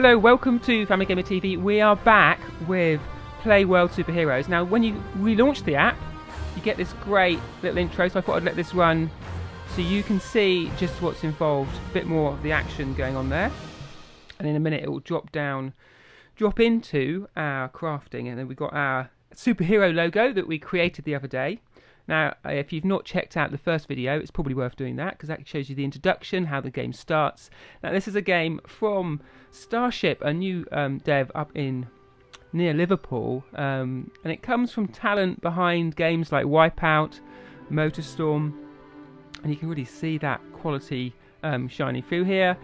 Hello, welcome to Family Gamer TV. We are back with Playworld Superheroes. Now, when you relaunch the app, you get this great little intro, so I thought I'd let this run so you can see just what's involved, a bit more of the action going on there. And in a minute it will drop into our crafting, and then we've got our superhero logo that we created the other day. Now, if you've not checked out the first video, it's probably worth doing that, because that shows you the introduction, how the game starts. Now, this is a game from Starship, a new dev up in near Liverpool, and it comes from talent behind games like Wipeout, MotorStorm, and you can really see that quality shining through here.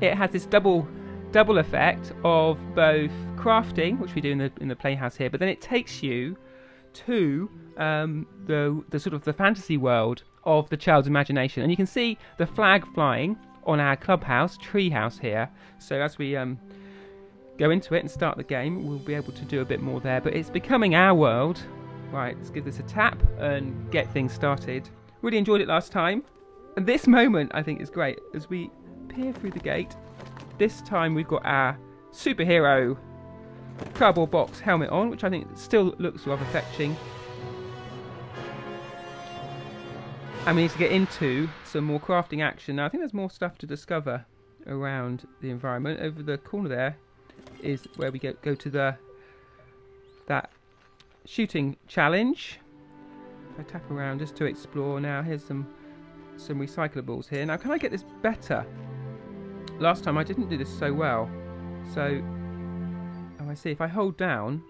It has this double effect of both crafting, which we do in the playhouse here, but then it takes you to the sort of the fantasy world of the child's imagination, and you can see the flag flying on our clubhouse treehouse here. So as we go into it and start the game, we'll be able to do a bit more there, but it's becoming our world. Right, let's give this a tap and get things started. Really enjoyed it last time, and this moment I think is great as we peer through the gate. This time we've got our superhero cardboard box helmet on, which I think still looks rather fetching. And we need to get into some more crafting action. Now, I think there's more stuff to discover around the environment. Over the corner there is where we go to that shooting challenge. If I tap around just to explore. Now, here's some recyclables here. Now, can I get this better? Last time I didn't do this so well. So I see if I hold down,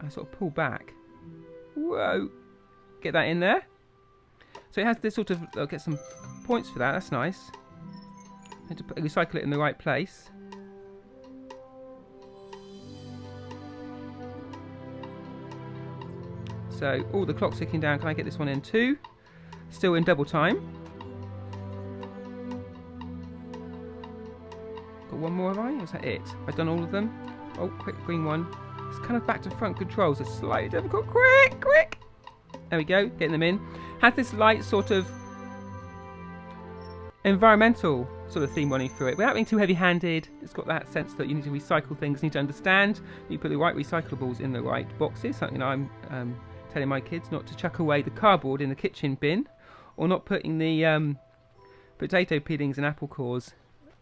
I sort of pull back. Whoa! Get that in there. So it has this sort of, I'll get some points for that, that's nice. I need to recycle it in the right place. So, the clock's ticking down. Can I get this one in too? Still in double time. Got one more, have I? Is that it? I've done all of them. Oh, quick, green one. It's kind of back to front controls. It's slightly difficult. Quick! There we go, getting them in. Has this light sort of environmental sort of theme running through it, without being too heavy-handed. It's got that sense that you need to recycle things, need to understand. You put the right recyclables in the right boxes. Something I'm telling my kids not to chuck away the cardboard in the kitchen bin, or not putting the potato peelings and apple cores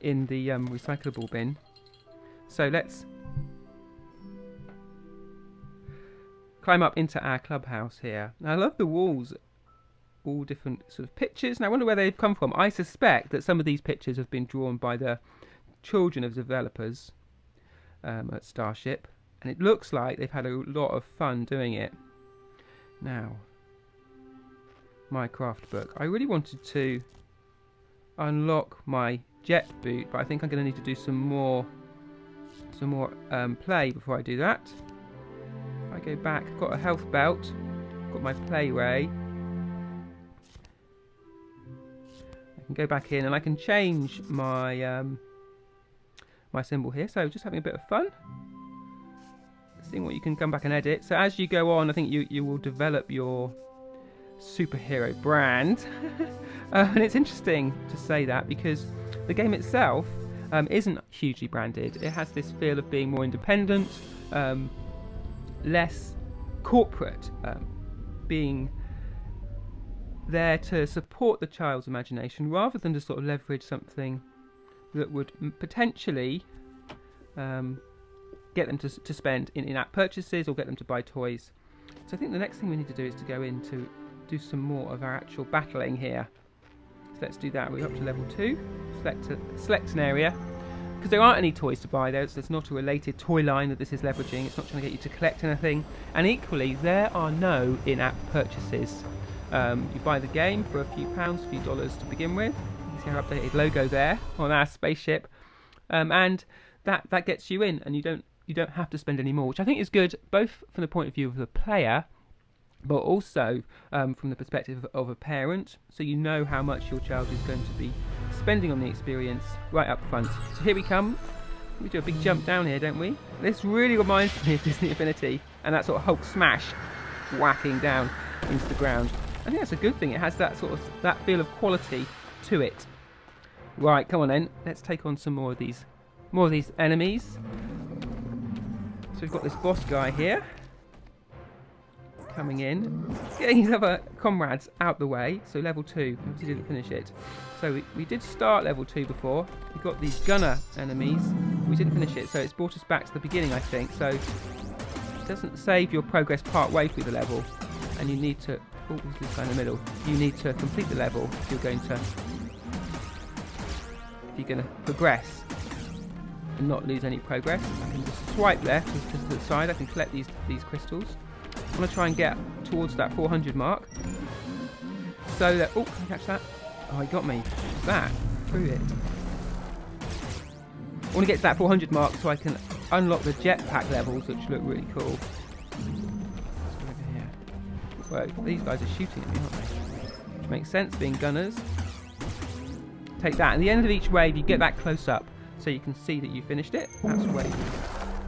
in the recyclable bin. So let's climb up into our clubhouse here. Now, I love the walls, all different sort of pictures, and I wonder where they've come from. I suspect that some of these pictures have been drawn by the children of developers at Starship, and it looks like they've had a lot of fun doing it. Now, my craft book. I really wanted to unlock my jet boot, but I think I'm going to need to do some more play before I do that. I go back, I've got a health belt, got my play ray. I can go back in and I can change my my symbol here. So just having a bit of fun, seeing what you can come back and edit. So as you go on, I think you will develop your superhero brand. And it's interesting to say that because the game itself isn't hugely branded. It has this feel of being more independent, less corporate, being there to support the child's imagination rather than to sort of leverage something that would potentially get them to spend in in-app purchases or get them to buy toys. So I think the next thing we need to do is to go in to do some more of our actual battling here. So let's do that. We're up to level 2. Select an area. Because there aren't any toys to buy, there's not a related toy line that this is leveraging. It's not trying to get you to collect anything. And equally, there are no in-app purchases. You buy the game for a few pounds, a few dollars to begin with. You can see our updated logo there on our spaceship, and that gets you in, and you don't have to spend any more, which I think is good, both from the point of view of the player, but also from the perspective of a parent, so you know how much your child is going to be spending on the experience right up front. So here we come. We do a big jump down here, don't we? This really reminds me of Disney Infinity and that sort of Hulk smash whacking down into the ground. I think that's a good thing. It has that sort of feel of quality to it. Right, come on then. Let's take on some more of these more of these enemies. So we've got this boss guy here. Coming in. Getting his other comrades out the way. So level 2. Obviously didn't finish it. So we did start level 2 before. We got these gunner enemies. We didn't finish it. So it's brought us back to the beginning, I think. So it doesn't save your progress part way through the level. And you need to... Oh, there's this guy in the middle. You need to complete the level if you're going to progress and not lose any progress. I can just swipe left to the side. I can collect these crystals. I'm going to try and get towards that 400 mark. So that... Oh, can I catch that? Oh, he got me. What's that? Through it. I want to get to that 400 mark so I can unlock the jetpack levels, which look really cool. Whoa, these guys are shooting at me, aren't they? Which makes sense, being gunners. Take that. At the end of each wave, you get that close up, so you can see that you finished it. That's wave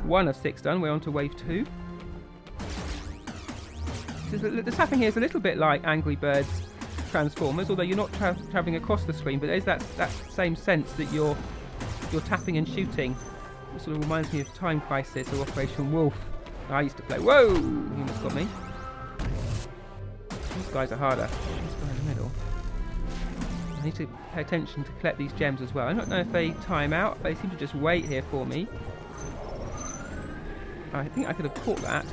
1 of 6 done. We're on to wave 2. So the tapping here is a little bit like Angry Birds Transformers, although you're not travelling across the screen, but there's that same sense that you're tapping and shooting. It sort of reminds me of Time Crisis or Operation Wolf. I used to play. Whoa! He almost got me. These guys are harder. This guy in the middle. I need to pay attention to collect these gems as well. I don't know if they time out, but they seem to just wait here for me. I think I could have caught that.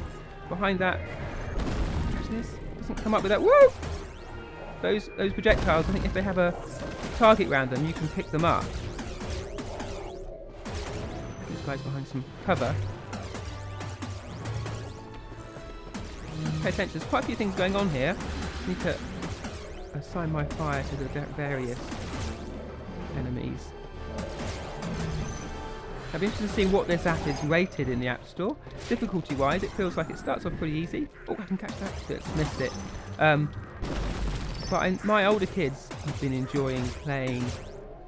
Behind that... Watch this. Doesn't come up with that. Woo! Those projectiles, I think if they have a target around them, you can pick them up. This guy's behind some cover. Pay attention, there's quite a few things going on here. I need to assign my fire to the various enemies. I'd be interested to see what this app is rated in the App Store. Difficulty wise, it feels like it starts off pretty easy. Oh, I can catch that. Just missed it. But my older kids have been enjoying playing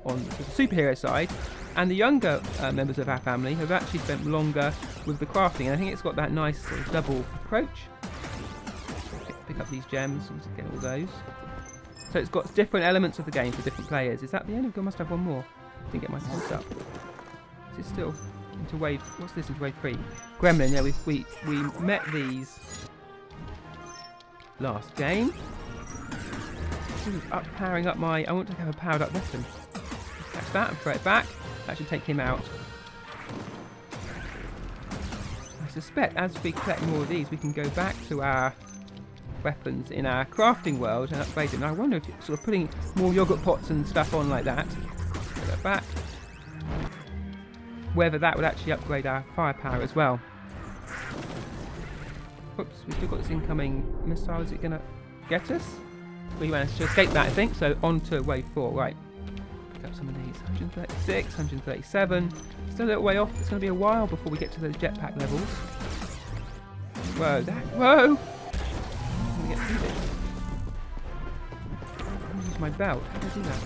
on the superhero side, and the younger members of our family have actually spent longer with the crafting, and I think it's got that nice sort of double approach. Pick up these gems and get all those. So it's got different elements of the game for different players. Is that the end? I must have one more. Didn't get my points up. Is it still into wave? What's this into wave 3? Gremlin. Yeah, we met these last game. Powering up my... I want to have a powered up weapon. Catch that and throw it back. That should take him out. I suspect as we collect more of these, we can go back to our weapons in our crafting world and upgrade them. Now I wonder if sort of putting more yoghurt pots and stuff on like that, throw that back, whether that would actually upgrade our firepower as well. Oops, we've still got this incoming missile. Is it going to get us? We managed to escape that, I think, so on to wave 4. Right, pick up some of these. 136, 137. Still a little way off. It's going to be a while before we get to those jetpack levels. Whoa, whoa! I'm going to get through this. I'm going to use my belt. How do I do that?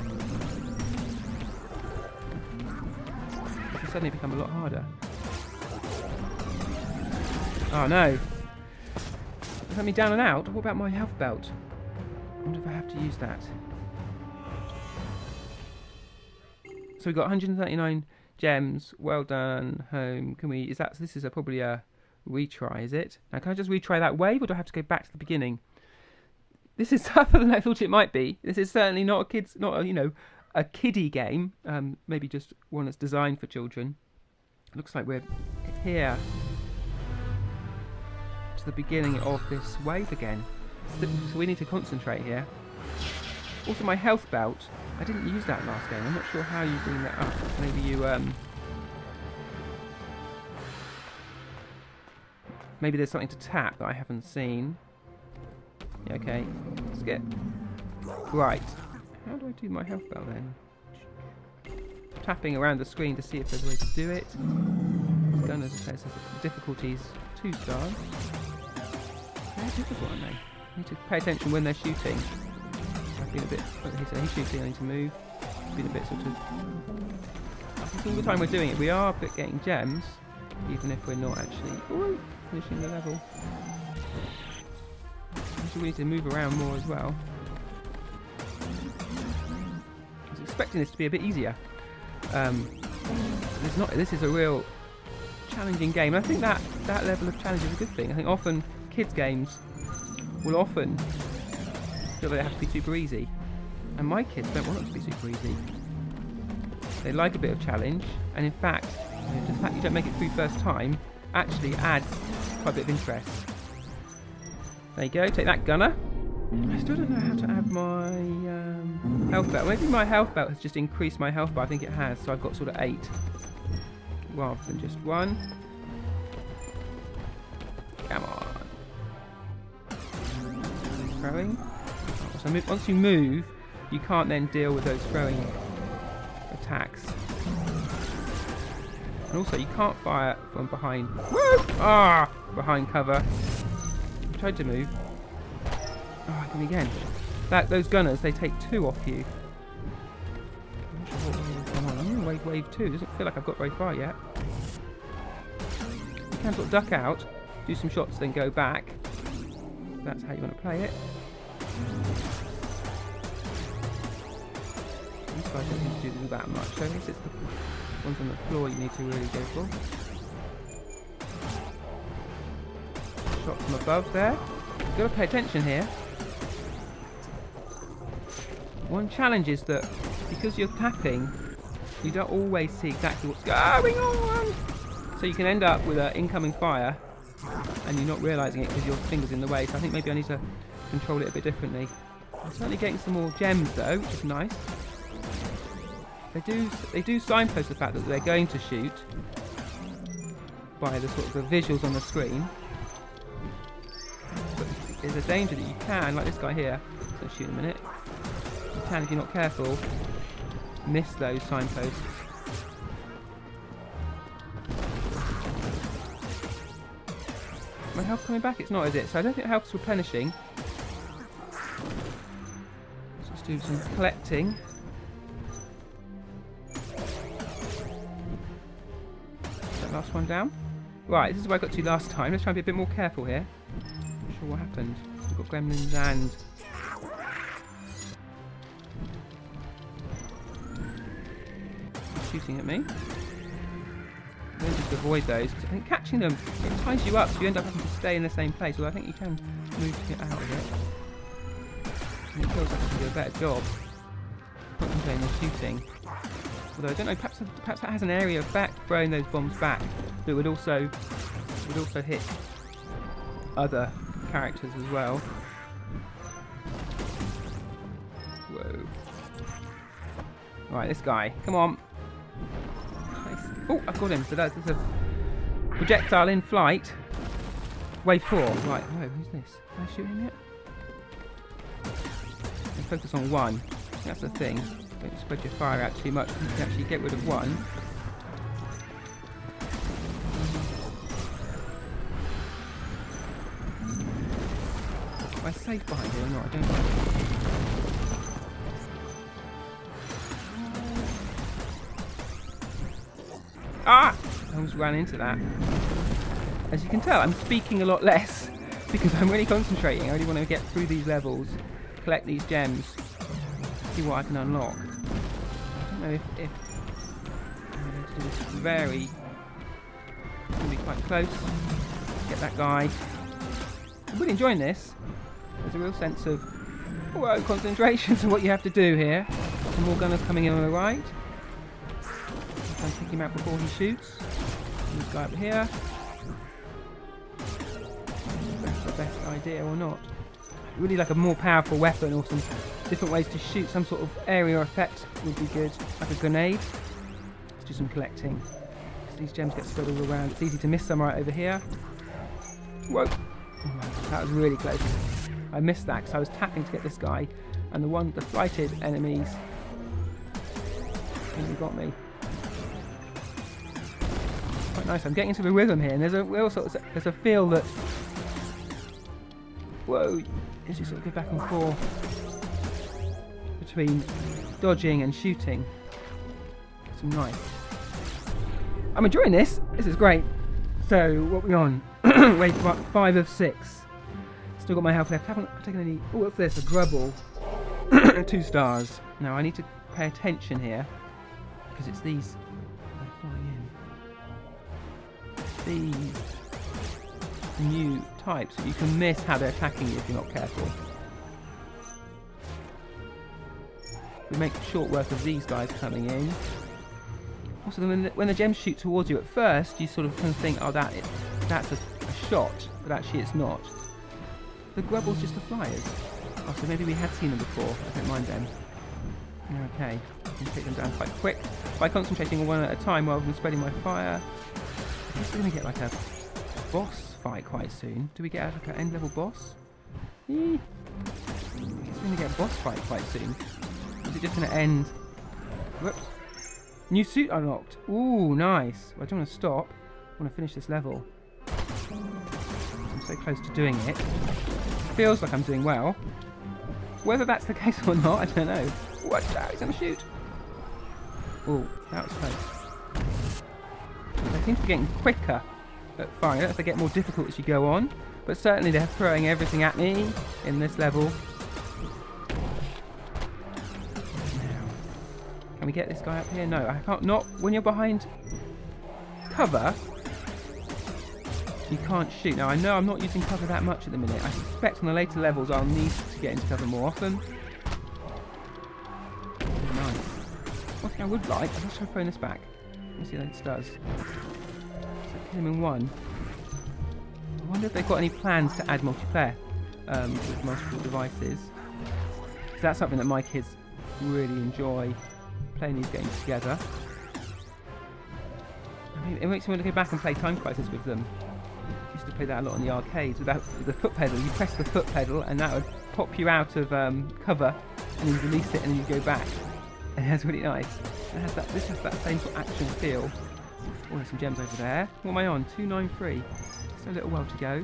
It will suddenly become a lot harder. Oh no! Let me down and out. What about my health belt? I wonder if I have to use that. So we've got 139 gems. Well done, home. Can we... So this is probably a retry, is it? Now, can I just retry that wave, or do I have to go back to the beginning? This is tougher than I thought it might be. This is certainly not a kid's... Not a, you know, a kiddie game. Maybe just one that's designed for children. It looks like we're here to the beginning of this wave again. So we need to concentrate here. Also, my health belt. I didn't use that last game. I'm not sure how you bring that up. Maybe you maybe there's something to tap that I haven't seen. Yeah, okay, let's get right. How do I do my health belt then? Tapping around the screen to see if there's a way to do it. Gunners says difficulties 2 stars. Very difficult, aren't they? Need to pay attention when they're shooting. I've been a bit... He's shooting, I need to move. It's been a bit sort of... I think all the time we're doing it, we are getting gems, even if we're not actually finishing the level. So we need to move around more as well. I was expecting this to be a bit easier. This is a real challenging game. I think that level of challenge is a good thing. I think often kids games will often feel they have to be super easy, and my kids don't want it to be super easy. They like a bit of challenge, and in fact, the fact you don't make it through first time actually adds quite a bit of interest. There you go, take that, Gunner. I still don't know how to add my health belt. Maybe my health belt has just increased my health bar. I think it has, so I've got sort of 8 rather than just 1. Come on. Throwing. So once you move, you can't then deal with those throwing attacks. And also, you can't fire from behind. Woo! Ah! Behind cover. I tried to move. Oh, come again. Those gunners, they take 2 off you. I'm not sure what wave I'm on. I'm in wave 2. Doesn't feel like I've got very far yet. You can sort of duck out, do some shots, then go back. That's how you want to play it. These guys don't need to do that much. So I guess it's the ones on the floor you need to really go for. Shot from above there. You've got to pay attention here. One challenge is that because you're tapping, you don't always see exactly what's going on. So you can end up with an incoming fire and you're not realising it because your finger's in the way. So I think maybe I need to control it a bit differently. I'm certainly getting some more gems though, which is nice. They do signpost the fact that they're going to shoot by the sort of the visuals on the screen. But there's a danger that you can, like this guy here, he's going to shoot in a minute. You can, if you're not careful, miss those signposts. My health coming back? It's not, is it? So I don't think health's replenishing. So let's do some collecting. That last one down. Right, this is where I got to last time. Let's try and be a bit more careful here. Not sure what happened. We've got gremlins and... shooting at me. Don't just avoid those. I think catching them, it ties you up, so you end up having to stay in the same place. Although I think you can move to get out of it. And it feels like you can do a better job concentrating on shooting. Although I don't know, perhaps that has an area effect, throwing those bombs back, that would also hit other characters as well. Whoa! Right, this guy, come on. Oh, I've got him. So that's a projectile in flight. Wave 4. Right, oh, who's this? Am I shooting it? And focus on 1. That's the thing. Don't spread your fire out too much. You can actually get rid of 1. Am I safe behind here or not? I don't know. Ah! I almost ran into that. As you can tell, I'm speaking a lot less because I'm really concentrating. I really want to get through these levels, collect these gems, see what I can unlock. I don't know if I'm going to do this very... It's going to be quite close. Get that guy. I'm really enjoying this. There's a real sense of concentration to what you have to do here. Some more gunners coming in on the right. Try and pick him out before he shoots. This guy up here. If that's the best idea or not. Really like a more powerful weapon or some different ways to shoot. Some sort of area effect would be good. Like a grenade. Let's do some collecting. These gems get spread all around. It's easy to miss some right over here. Whoa! Oh, that was really close. I missed that because I was tapping to get this guy. And the flighted enemies really got me. Quite nice. I'm getting into the rhythm here, and there's a real there's a feel that as you sort of go back and forth between dodging and shooting. Some nice. I'm enjoying this. This is great. So what are we on? Wait, 5 of 6. Still got my health left. Haven't taken any. Oh, what's this? A grubble. 2 stars. Now I need to pay attention here because it's these. They're flying in. these new types, so you can miss how they're attacking you if you're not careful. We make short work of these guys coming in. Also, when the gems shoot towards you at first, you sort of kind of think, oh, that's a shot, but actually it's not. The Grubble's just the flyers. Oh, so maybe we had seen them before. I don't mind them. Okay, I can take them down quite quick by concentrating on one at a time rather than spreading my fire. I guess we're going to get like a boss fight quite soon. Do we get like an end level boss? I guess we're going to get a boss fight quite soon. Is it just going to end? Whoops. New suit unlocked. Ooh, nice. Well, I don't want to stop. I want to finish this level. I'm so close to doing it. Feels like I'm doing well. Whether that's the case or not, I don't know. Watch out, he's going to shoot. Ooh, that was close. They seem to be getting quicker at firing. I don't know if they get more difficult as you go on, but certainly they're throwing everything at me in this level. Now, can we get this guy up here? No, I can't. Not when you're behind cover. You can't shoot. Now I know I'm not using cover that much at the minute. I suspect on the later levels I'll need to get into cover more often. Nice. One thing I would like, I'm just going to throw this back. Let's see what this does. So kill him in one. I wonder if they've got any plans to add multiplayer with multiple devices. So that's something that my kids really enjoy, playing these games together. I mean, it makes me want to go back and play Time Crisis with them. Used to play that a lot in the arcades without the foot pedal. You press the foot pedal and that would pop you out of cover, and you release it and you go back. And that's really nice. This has that same sort of action feel. Oh, there's some gems over there. What am I on? 293. Still a little while to go.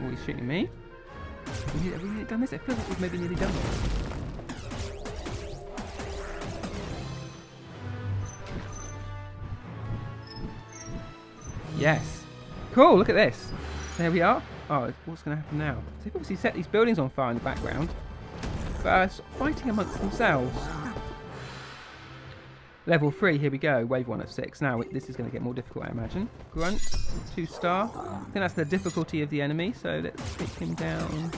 Oh, he's shooting me. Have we nearly done this? It feels like we've maybe nearly done it. Yes. Cool, look at this. There we are. Oh, what's going to happen now? So they've obviously set these buildings on fire in the background. But fighting amongst themselves. Level 3, here we go. Wave 1 of 6. Now, this is going to get more difficult, I imagine. Grunt, 2-star. I think that's the difficulty of the enemy, so let's take him down.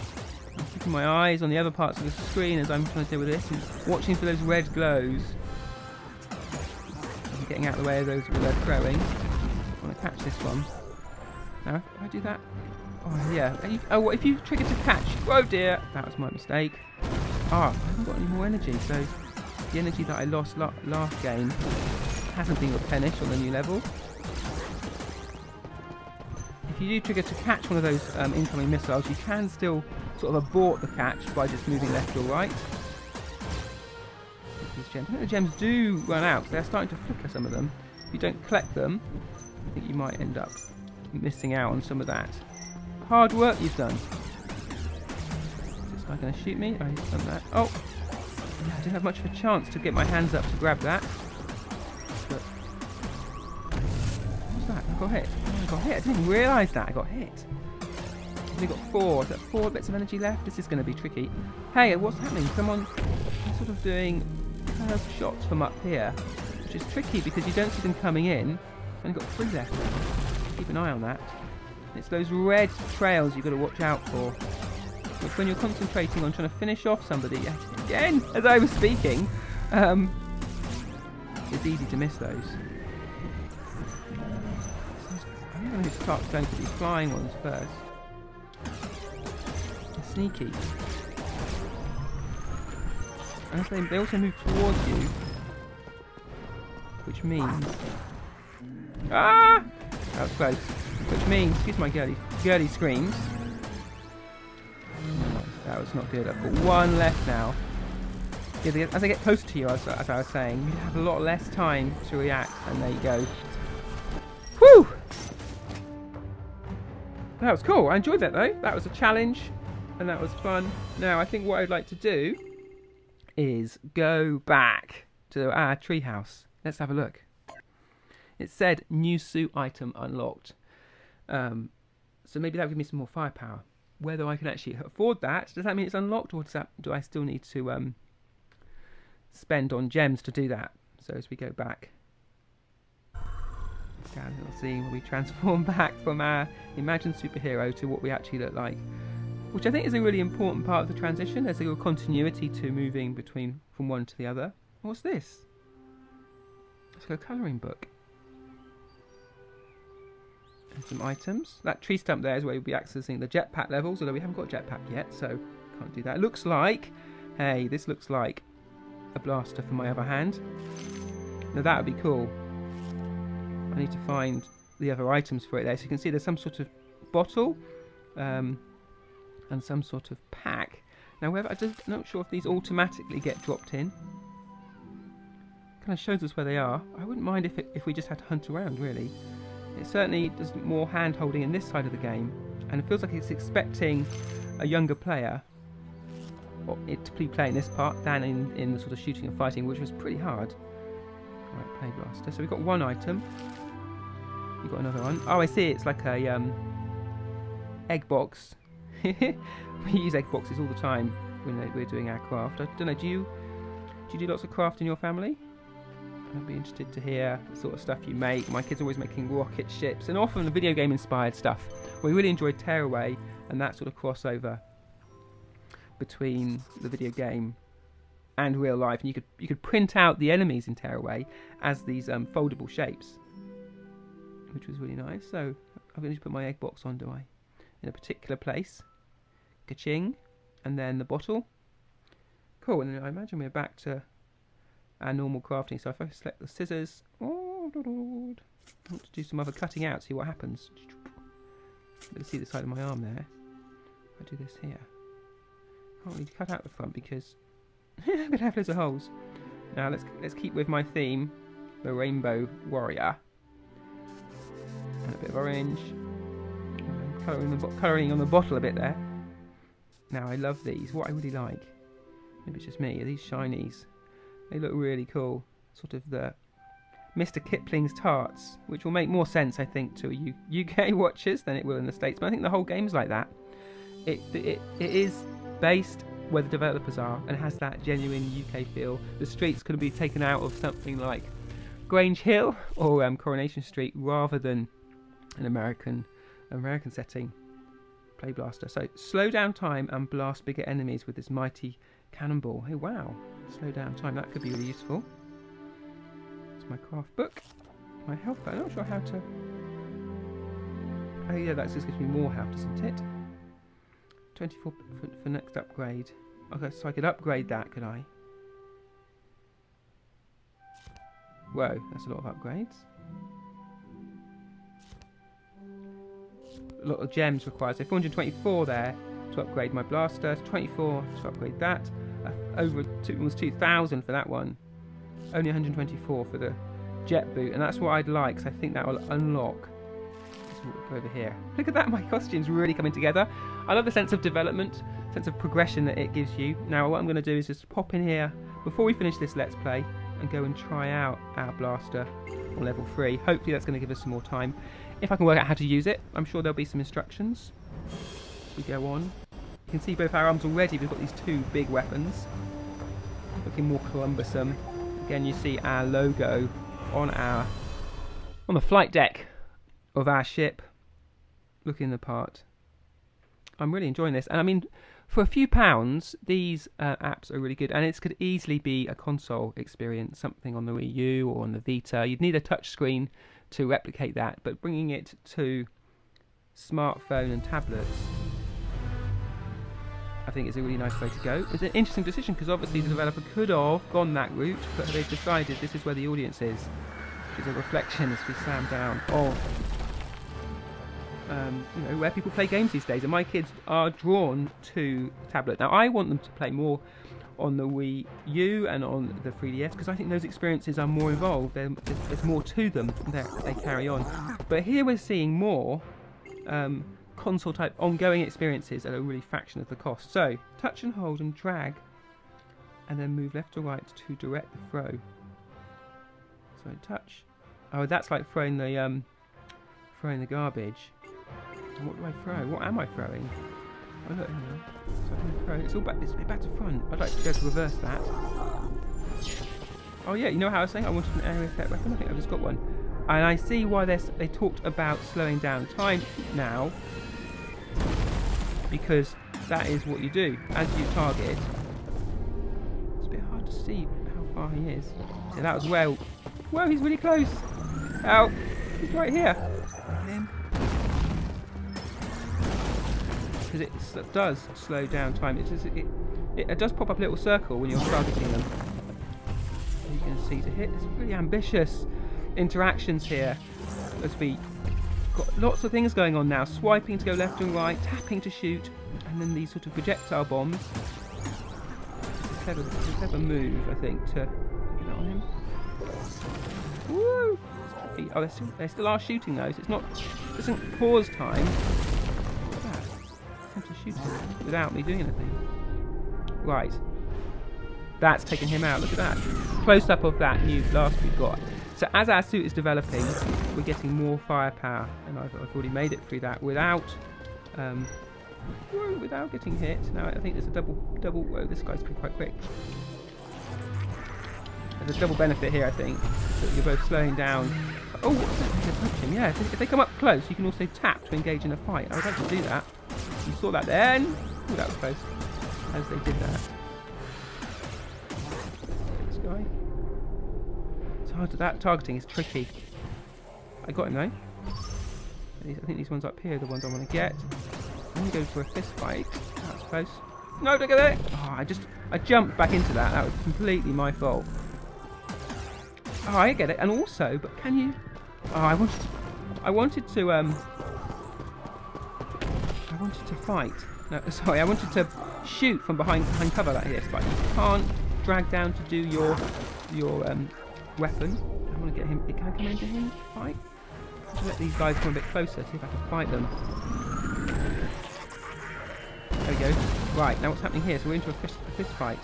I'm keeping my eyes on the other parts of the screen as I'm trying to deal with this, and watching for those red glows. I'm getting out of the way of those that they're throwing. I want to catch this one. Now, if I do that... Oh, yeah. Oh, if you trigger to catch... Oh, dear. That was my mistake. Ah, I haven't got any more energy, so... The energy that I lost last game hasn't been replenished on the new level. If you do trigger to catch one of those incoming missiles, you can still sort of abort the catch by just moving left or right. These gems. I think the gems do run out, they're starting to flicker, some of them. If you don't collect them, I think you might end up missing out on some of that hard work you've done. Is this guy going to shoot me? Oh, he's done that. Oh! I didn't have much of a chance to get my hands up to grab that. But what's that? I got hit. Oh, I got hit. I didn't even realise that. I got hit. I've only got 4. Is that 4 bits of energy left? This is going to be tricky. Hey, what's happening? Someone is sort of doing curved shots from up here, which is tricky because you don't see them coming in. I've only got 3 left. Keep an eye on that. It's those red trails you've got to watch out for. Which when you're concentrating on trying to finish off somebody, again, as I was speaking, it's easy to miss those. I'm going to start going for these flying ones first. They're sneaky. And they also move towards you, which means... Ah! That was close. Which means, excuse my girly screams. That was not good. I've got 1 left now. Yeah, as I get closer to you, as I was saying, you have a lot less time to react, and there you go. Whew! That was cool. I enjoyed that though. That was a challenge, and that was fun. Now, I think what I'd like to do is go back to our treehouse. Let's have a look. It said new suit item unlocked. So maybe that would give me some more firepower. Whether I can actually afford that, does that mean it's unlocked, or do I still need to spend on gems to do that? So as we go back, Down a little scene where we transform back from our imagined superhero to what we actually look like, which I think is a really important part of the transition. There's a real continuity to moving from one to the other. What's this? It's like a colouring book. And some items. That tree stump there is where we'll be accessing the jetpack levels, although we haven't got a jetpack yet, so can't do that. It looks like, hey, this looks like a blaster for my other hand. Now that would be cool. I need to find the other items for it there. So you can see there's some sort of bottle and some sort of pack. Now, I'm not sure if these automatically get dropped in. Kind of shows us where they are. I wouldn't mind if we just had to hunt around, really. It certainly does more hand-holding in this side of the game, and it feels like it's expecting a younger player to be playing this part than in the sort of shooting and fighting, which was pretty hard. Right, play blaster. So we've got one item. We've got another one. Oh, I see. It's like a egg box. We use egg boxes all the time when we're doing our craft. I don't know. Do you do lots of craft in your family? I'd be interested to hear the sort of stuff you make. My kids are always making rocket ships, and often the video game inspired stuff. We really enjoyed Tearaway and that sort of crossover between the video game and real life. And you could print out the enemies in Tearaway as these foldable shapes, which was really nice. So I'm going to put my egg box on, do I? In a particular place. Ka-ching. And then the bottle. Cool, and then I imagine we're back to our normal crafting. So if I select the scissors, I want to do some other cutting out, see what happens. You can see the side of my arm there. If I do this here, can't really cut out the front because I'm gonna have loads of holes. Now let's keep with my theme, the Rainbow Warrior, and a bit of orange. Colouring on the bottle a bit there. Now I love these. What I really like, maybe it's just me, are these shinies. They look really cool. Sort of the Mr. Kipling's tarts, which will make more sense, I think, to UK watchers than it will in the States. But I think the whole game's like that. It is based where the developers are and has that genuine UK feel. The streets could be taken out of something like Grange Hill or Coronation Street rather than an American setting. Play blaster. So slow down time and blast bigger enemies with this mighty cannonball. Hey, wow. Slow down time. That could be really useful. It's my craft book. My health. I'm not sure how to... Oh yeah, that just gives me more health, doesn't it? 24 for next upgrade. Okay, so I could upgrade that, could I? Whoa, that's a lot of upgrades. A lot of gems required. So 424 there to upgrade my blaster. 24 to upgrade that. Over almost 2,000 for that one. Only 124 for the jet boot, and that's what I'd like, because I think that will unlock. Let's go over here. Look at that, my costume's really coming together. I love the sense of development, sense of progression that it gives you. Now what I'm going to do is just pop in here before we finish this Let's Play and go and try out our blaster on level 3. Hopefully that's going to give us some more time. If I can work out how to use it, I'm sure there'll be some instructions as we go on. You can see both our arms already. We've got these two big weapons, looking more cumbersome. Again, you see our logo on the flight deck of our ship, looking the part. I'm really enjoying this, and I mean, for a few pounds, these apps are really good, and it could easily be a console experience, something on the Wii U or on the Vita. You'd need a touch screen to replicate that, but bringing it to smartphone and tablets, I think it's a really nice way to go. It's an interesting decision because obviously the developer could have gone that route, but they've decided this is where the audience is, which is a reflection as we slam down of you know, where people play games these days. And my kids are drawn to tablet. Now I want them to play more on the Wii U and on the 3DS because I think those experiences are more involved. There's more to them that they carry on. But here we're seeing more console type ongoing experiences at a really fraction of the cost. So touch and hold and drag and then move left to right to direct the throw. So touch. Oh, that's like throwing the garbage. And what do I throw? What am I throwing? Oh look, hang on. So I'm gonna throw. It's all back. It's back to front. I'd like to be able to reverse that. Oh yeah, you know how I was saying I wanted an area effect weapon? I think I've just got one. And I see why they talked about slowing down time now, because that is what you do as you target. It's a bit hard to see how far he is. So that was well. Whoa, he's really close. Ow, he's right here. Because it does slow down time. It does pop up a little circle when you're targeting them. You can see to hit. It's really ambitious interactions here, as we got lots of things going on now. Swiping to go left and right, tapping to shoot, and then these sort of projectile bombs. It's a clever move, I think, to get that on him. Woo! Oh, they still are shooting those. It's not. It doesn't pause time. What's that? It's to shoot him without me doing anything. Right. That's taken him out. Look at that. Close up of that new blast we've got. So as our suit is developing, we're getting more firepower, and I've already made it through that without getting hit. Now I think there's a double. Whoa, this guy's been quite quick. There's a double benefit here, I think, that you're both slowing down. Oh, what's that? You can punch him. Yeah, if they come up close, you can also tap to engage in a fight. I would like to do that. You saw that then. Oh, that was close. As they did that. This guy. That targeting is tricky. I got him though. I think these ones up here are the ones I want to get. I'm going to go for a fist fight. That's close. No, don't get it! Oh, I jumped back into that. That was completely my fault. Oh, I get it. And also, but can you? Oh, I wanted to fight. No, sorry, I wanted to shoot from behind cover like this, but you can't drag down to do your weapon. I want to get him. Can I come into him? Fight? I'll let these guys come a bit closer, see if I can fight them. There we go. Right, now what's happening here? So we're into a fist fight.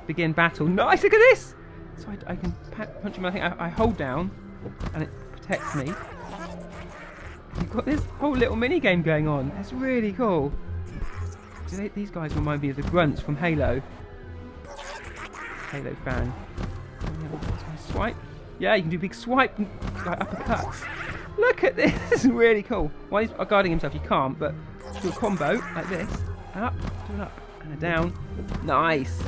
Begin battle. Nice, look at this! So I can punch him. I think I hold down, and it protects me. You've got this whole little mini game going on. It's really cool. These guys remind me of the grunts from Halo. Halo fan. Swipe. Yeah, you can do big swipe like uppercuts. Look at this. This is really cool. While he's guarding himself, you can't, but do a combo like this. Up, do an up, and a down. Nice.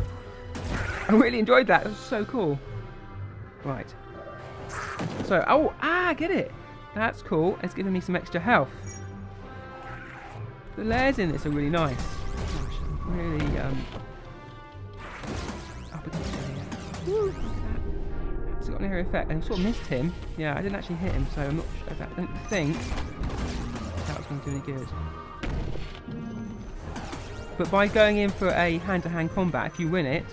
I really enjoyed that. It was so cool. Right. So, get it. That's cool. It's giving me some extra health. The layers in this are really nice. Gosh, really, up against it. Woo! It's got an area effect. I sort of missed him. Yeah, I didn't actually hit him, so I'm not sure. I don't think that was going to do any good. But by going in for a hand-to-hand combat, if you win it,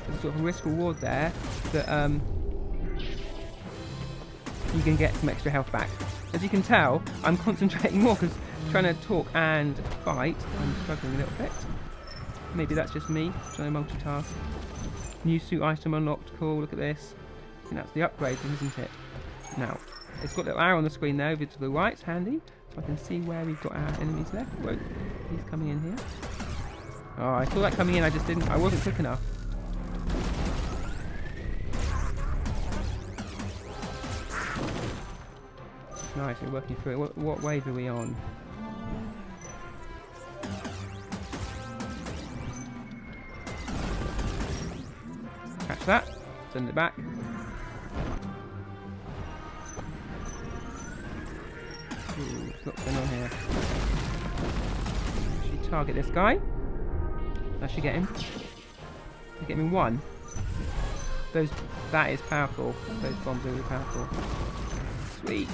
there's sort of a risk-reward there that you can get some extra health back. As you can tell, I'm concentrating more because trying to talk and fight, I'm struggling a little bit. Maybe that's just me trying to multitask. New suit item unlocked. Cool. Look at this. I think that's the upgrade, isn't it? Now, it's got a little arrow on the screen there over to the right. It's handy, so I can see where we've got our enemies left. Whoa, he's coming in here. Oh, I saw that coming in. I wasn't quick enough. Nice, we're working through it. What wave are we on? Catch that. Send it back. Ooh, what's going on here? Actually target this guy. That should get him. Get him in one. That is powerful. Those bombs are really powerful. Sweet.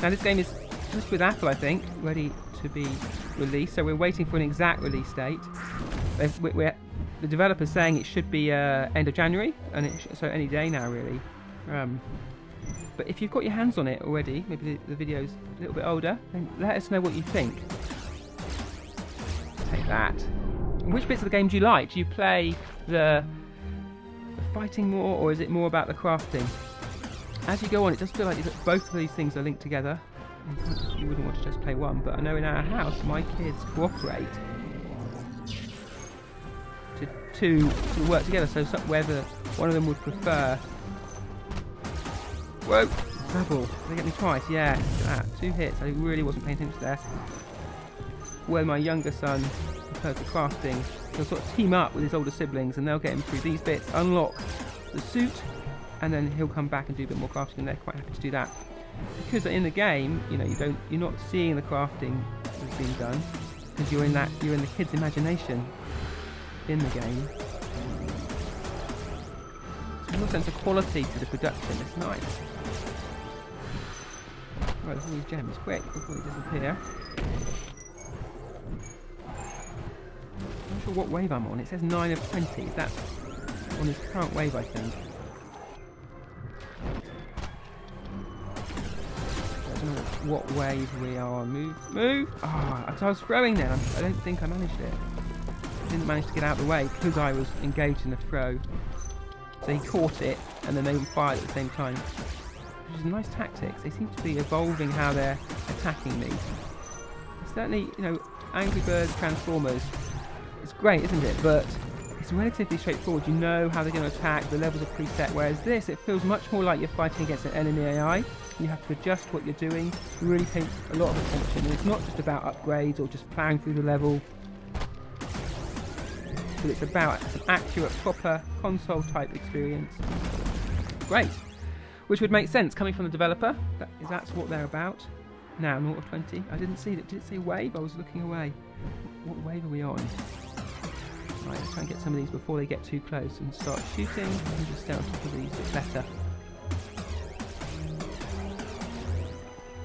Now this game is just with Apple, I think, ready to be released. So we're waiting for an exact release date. The developer's saying it should be end of January, and so any day now, really. But if you've got your hands on it already, maybe the video's a little bit older, then let us know what you think. Take that. And which bits of the game do you like? Do you play the fighting more, or is it more about the crafting? As you go on, it does feel like both of these things are linked together. You wouldn't want to just play one, but I know in our house, my kids cooperate two to work together. So whether one of them would prefer. Whoa! Double. Did they get me twice? Yeah. Look at that. 2 hits. I really wasn't paying attention there. Where my younger son prefers the crafting, he'll sort of team up with his older siblings, and they'll get him through these bits, unlock the suit, and then he'll come back and do a bit more crafting, and they're quite happy to do that. Because in the game, you know, you're not seeing the crafting that's being done, because you're in the kid's imagination in the game. There's a real sense of quality to the production. It's nice. Right, there's all these gems. Quick, before they disappear. I'm not sure what wave I'm on. It says 9 of 20. That's on this current wave, I think. I don't know what wave we are on. Move! Ah, I was throwing then. I don't think I managed it. I didn't manage to get out of the way because I was engaged in the throw. So he caught it, and then they all fired at the same time. Which is nice tactics. They seem to be evolving how they're attacking me. Certainly, you know, Angry Birds Transformers, it's great, isn't it? But it's relatively straightforward. You know how they're going to attack, the levels are preset, whereas this, it feels much more like you're fighting against an enemy AI. You have to adjust what you're doing, you really pay a lot of attention. And it's not just about upgrades or just plowing through the level, but it's about an accurate, proper console-type experience. Great. Which would make sense coming from the developer. That's what they're about. Now, 0 of 20. I didn't see that. Did it say wave? I was looking away. What wave are we on? Right, let's try and get some of these before they get too close and start shooting. And just stay on top of these a bit better.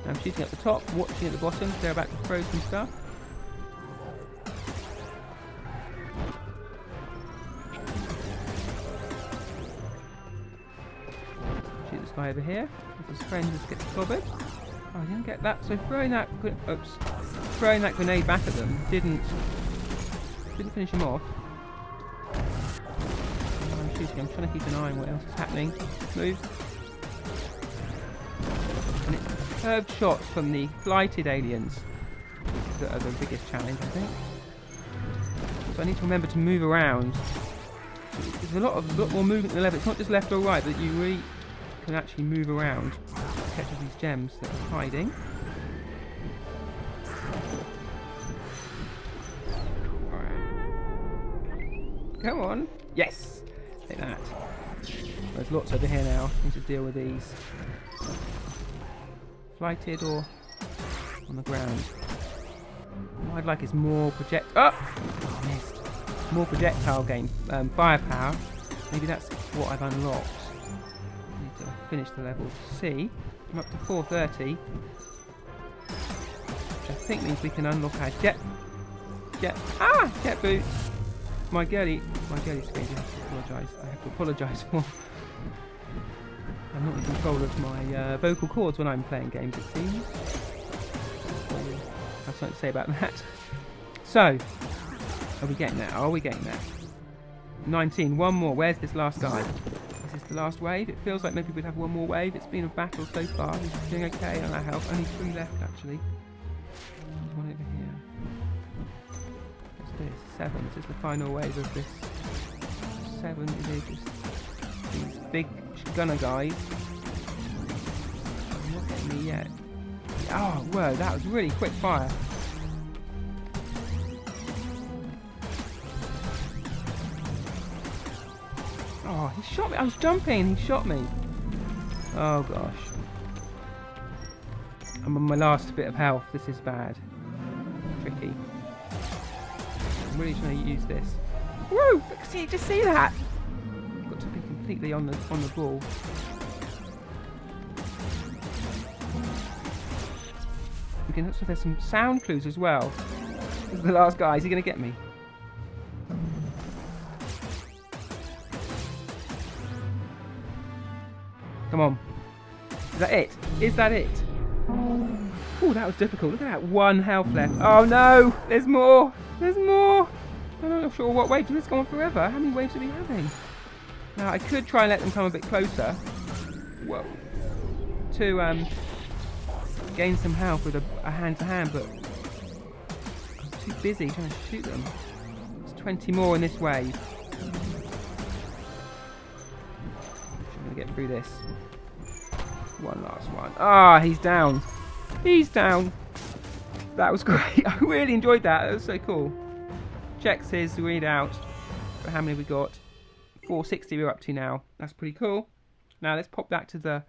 Now I'm shooting at the top, watching at the bottom. They're about to throw some stuff. Shoot this guy over here. His friend just gets clobbered. Oh, I didn't get that. So throwing that grenade back at them didn't finish him off. I'm shooting. I'm trying to keep an eye on what else is happening. Move. And it's curved shots from the flighted aliens that are the biggest challenge, I think. So I need to remember to move around. There's a lot more movement in the level. It's not just left or right, but you really can actually move around to catch these gems that are hiding. Come on. Yes! Take that. There's lots over here now. I need to deal with these. Flighted or on the ground. What I'd like is more I missed. More projectile firepower. Maybe that's what I've unlocked. I need to finish the level C. I'm up to 430. Which I think means we can unlock our jet boots. My girly screen, I have to apologise for. I'm not in control of my vocal cords when I'm playing games, it seems. I have something to say about that. So, are we getting there? Are we getting there? 19, one more. Where's this last guy? Is this the last wave? It feels like maybe we'd have one more wave. It's been a battle so far. He's doing okay on our health. Only 3 left, actually. There's one over here. This 7. This is the final wave of this 7. It is just these big gunner guys. They're not getting me yet. Oh, whoa, that was really quick fire. Oh, he shot me. I was jumping. He shot me. Oh gosh. I'm on my last bit of health. This is bad. Tricky. I'm really trying to use this. Woo! See, just see that? Got to be completely on the ball. We can. So there's some sound clues as well. This is the last guy. Is he going to get me? Come on. Is that it? Is that it? Oh, that was difficult. Look at that. 1 health left. Oh no! There's more! There's more! I'm not sure what wave. Does this go on forever? How many waves are we having? Now, I could try and let them come a bit closer. Whoa. To gain some health with a hand-to-hand, but I'm too busy trying to shoot them. There's 20 more in this wave. I'm going to get through this. One last one. Ah, he's down. He's down. That was great. I really enjoyed that. That was so cool. Checks his readout for how many we got. 460 we're up to now. That's pretty cool. Now let's pop back to the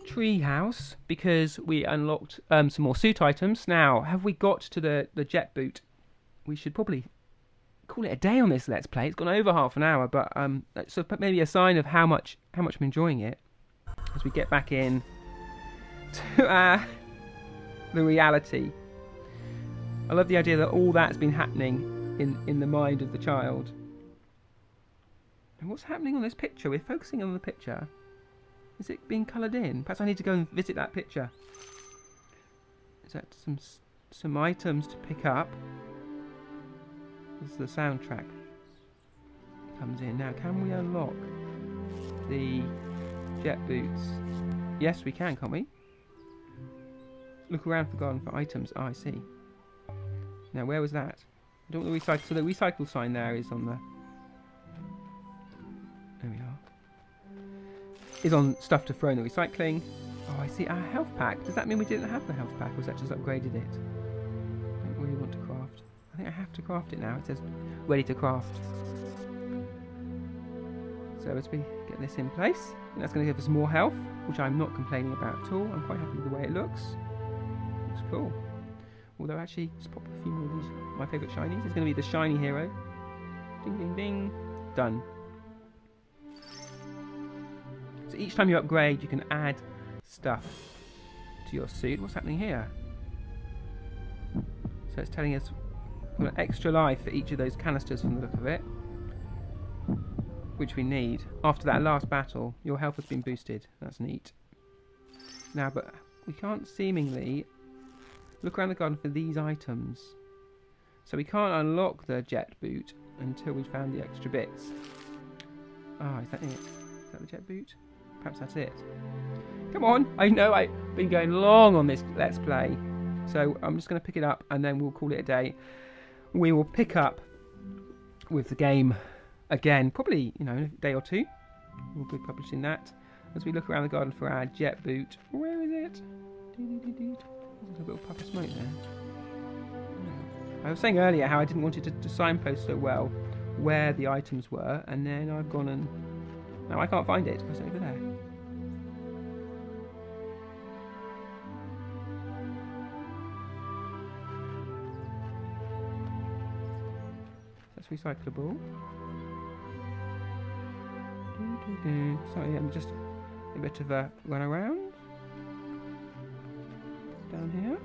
treehouse because we unlocked some more suit items. Now, have we got to the jet boot? We should probably call it a day on this Let's Play. It's gone over half an hour, but so maybe a sign of how much I'm enjoying it as we get back in to the reality. I love the idea that all that's been happening in the mind of the child. And what's happening on this picture? We're focusing on the picture. Is it being coloured in? Perhaps I need to go and visit that picture. Is that some items to pick up? This is the soundtrack. Comes in now. Can we unlock the jet boots? Yes, we can, can't we? Look around the garden for items. Oh, I see. Now, where was that? I don't want the recycle. So the recycle sign there is on the. There we are. Is on stuff to throw in the recycling. Oh, I see. Our health pack. Does that mean we didn't have the health pack, or was that just upgraded it? I don't really want to craft. I think I have to craft it now. It says ready to craft. So as we get this in place, and that's going to give us more health, which I'm not complaining about at all. I'm quite happy with the way it looks. Looks cool. Although actually, just pop a few more of these. My favourite shinies. It's going to be the shiny hero. Ding, ding, ding. Done. So each time you upgrade, you can add stuff to your suit. What's happening here? So it's telling us we've got an extra life for each of those canisters from the look of it, which we need. After that last battle, your health has been boosted. That's neat. Now, but we can't seemingly look around the garden for these items. So we can't unlock the jet boot until we've found the extra bits. Ah, is that it? Is that the jet boot? Perhaps that's it. Come on! I know I've been going long on this Let's Play. So I'm just going to pick it up and then we'll call it a day. We will pick up with the game again, probably, you know, in a day or two. We'll be publishing that. As we look around the garden for our jet boot. Where is it? There's a little puff of smoke there. I was saying earlier how I didn't want it to signpost so well where the items were, and then I've gone and... Now I can't find it. It's over there. That's recyclable. Sorry, I'm just a bit of a run around. Down here.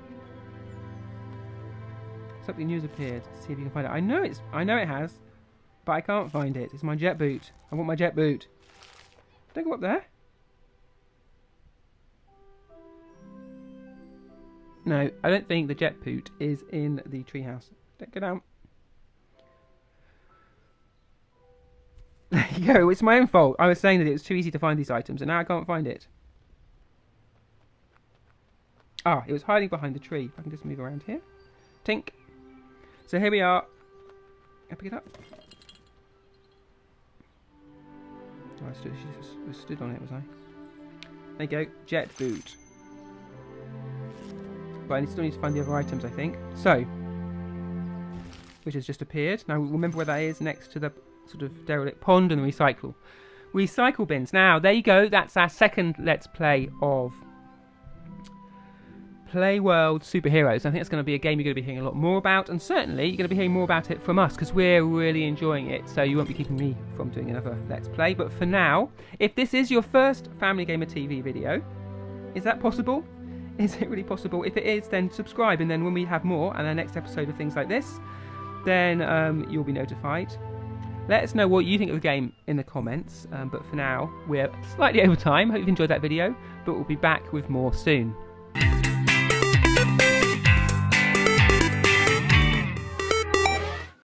Something new's appeared. Let's see if you can find it. I know it has, but I can't find it. It's my jet boot. I want my jet boot. Don't go up there. No, I don't think the jet boot is in the treehouse. Don't go down. There you go. It's my own fault. I was saying that it was too easy to find these items, and now I can't find it. Ah, it was hiding behind the tree. If I can just move around here. Tink. So here we are. Can I pick it up? Oh, I stood on it, was I? There you go. Jet boot. But I still need to find the other items, I think. So, which has just appeared. Now, remember where that is, next to the sort of derelict pond and the recycle bins. Now, there you go. That's our second Let's Play of Playworld Superheroes. I think it's going to be a game you're going to be hearing a lot more about, and certainly you're going to be hearing more about it from us because we're really enjoying it, so you won't be keeping me from doing another Let's Play. But for now, if this is your first Family Gamer TV video, is that possible? Is it really possible? If it is, then subscribe, and then when we have more and our next episode of things like this, then you'll be notified. Let us know what you think of the game in the comments, but for now, we're slightly over time. Hope you've enjoyed that video, but we'll be back with more soon.